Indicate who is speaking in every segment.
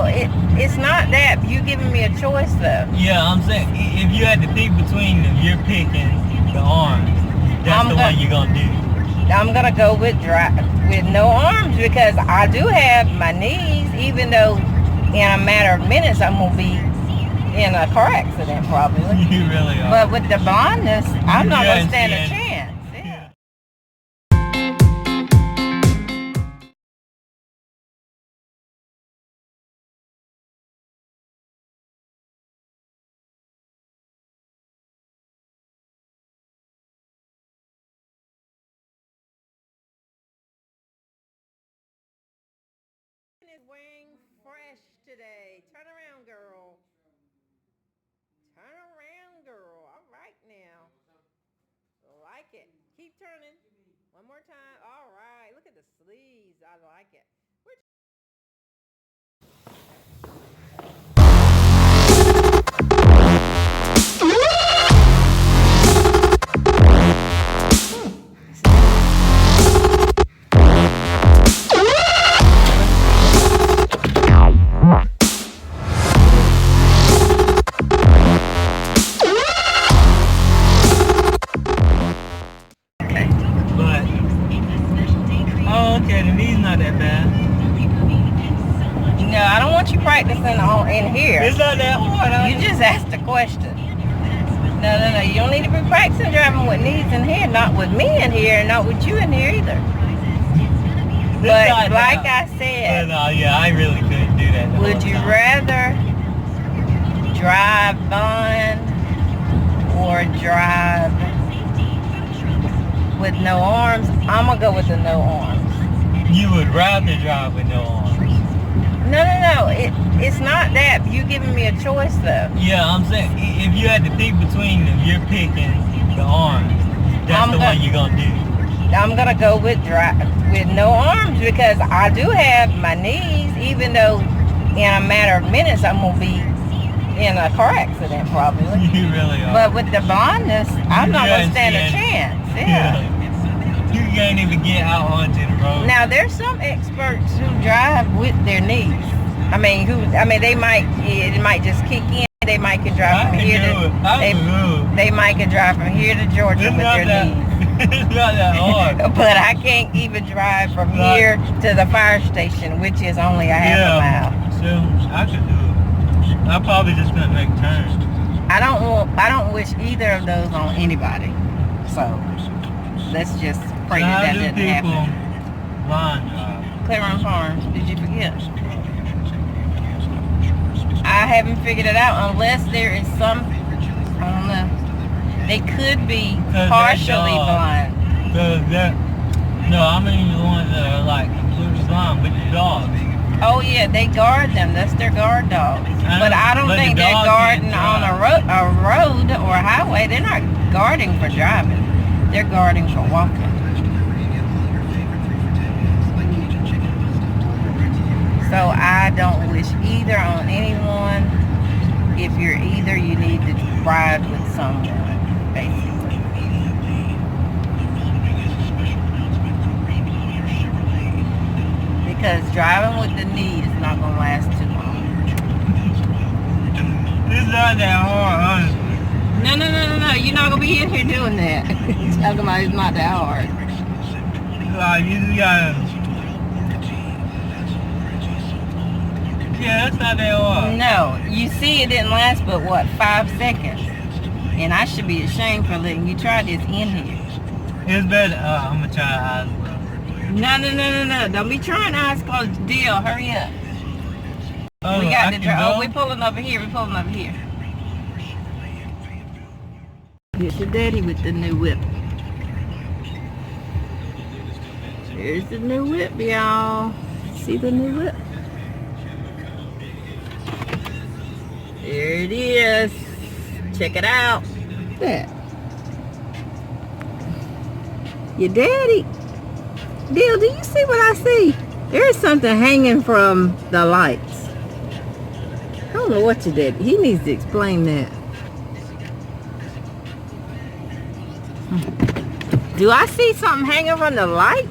Speaker 1: it's not that. You giving me a choice though.
Speaker 2: Yeah, I'm saying if you had to pick between them, you're picking the arms. That's the one you're gonna do.
Speaker 1: I'm gonna go with no arms because I do have my knees. Even though in a matter of minutes I'm gonna be in a car accident probably.
Speaker 2: You really are.
Speaker 1: But with the blindness, I'm not gonna stand a chance. Is wearing fresh today. Turn around, girl. Turn around, girl. All right now. Like it. Keep turning. One more time. All right. Look at the sleeves. I like it. No, I don't want you practicing in here.
Speaker 2: It's not that hard.
Speaker 1: You just asked a question. No. You don't need to be practicing driving with knees in here, not with me in here, and not with you in here either. But like I said,
Speaker 2: yeah, I really couldn't do that.
Speaker 1: Would you rather drive blind or drive with no arms? I'm gonna go with the no arms.
Speaker 2: You would rather drive with no arms?
Speaker 1: No. It's not that. You giving me a choice though.
Speaker 2: Yeah, I'm saying if you had to pick between them, you're picking the arms. That's the one you're gonna do.
Speaker 1: I'm gonna go with no arms because I do have my knees. Even though in a matter of minutes I'm gonna be in a car accident probably.
Speaker 2: You really are.
Speaker 1: But with the blindness, I'm not gonna stand a chance. Yeah.
Speaker 2: You can't even get out onto the road.
Speaker 1: Now there's some experts who drive with their knees. They might just kick in. They might can drive from here to they might can drive from here to Georgia with their knees.
Speaker 2: It's not that hard.
Speaker 1: But I can't even drive from here to the fire station, which is only a half a mile.
Speaker 2: So I could do it. I'm probably just gonna make turns.
Speaker 1: I don't wish either of those on anybody. So let's just pray that didn't happen. Cleveland Farms, did you forget? I haven't figured it out unless there is some, I don't know. They could be partially blind.
Speaker 2: No, I mean the ones that are like completely blind with the dogs.
Speaker 1: Oh yeah, they guard them. That's their guard dogs. But I don't think they're guarding on a road or a highway. They're not guarding for driving. They're guarding for walking. So I don't wish either on anyone. If you're either, you need to ride with someone, basically. Because driving with the knee is not going to last too long.
Speaker 2: It's not that hard, honestly.
Speaker 1: No. You're not going to be in here doing that. Talking about it's not that hard.
Speaker 2: Like, you just gotta... Yeah, that's not that hard.
Speaker 1: No, you see it didn't last but what, 5 seconds. And I should be ashamed for letting you try this in here.
Speaker 2: It's better, I'm gonna try eyes closed.
Speaker 1: No. Don't be trying eyes closed. Deal, hurry up.
Speaker 2: Oh,
Speaker 1: we got to drive. Oh, we're pulling over here. Here's your daddy with the new whip. Here's the new whip, y'all. See the new whip? There it is. Check it out. That. Your daddy. Dale, do you see what I see? There's something hanging from the lights. I don't know what your daddy. He needs to explain that. Do I see something hanging from the lights?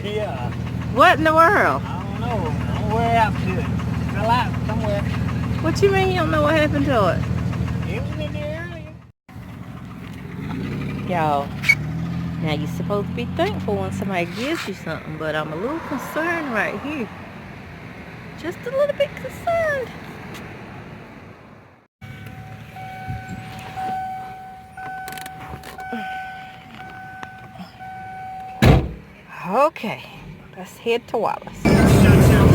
Speaker 2: Yeah.
Speaker 1: What in the world?
Speaker 2: I don't know. I'm way out to it. a lot somewhere.
Speaker 1: What you mean you don't know what happened to it?
Speaker 2: It was in there earlier.
Speaker 1: Y'all, now you're supposed to be thankful when somebody gives you something, but I'm a little concerned right here. Just a little bit concerned. Okay, let's head to Wallace.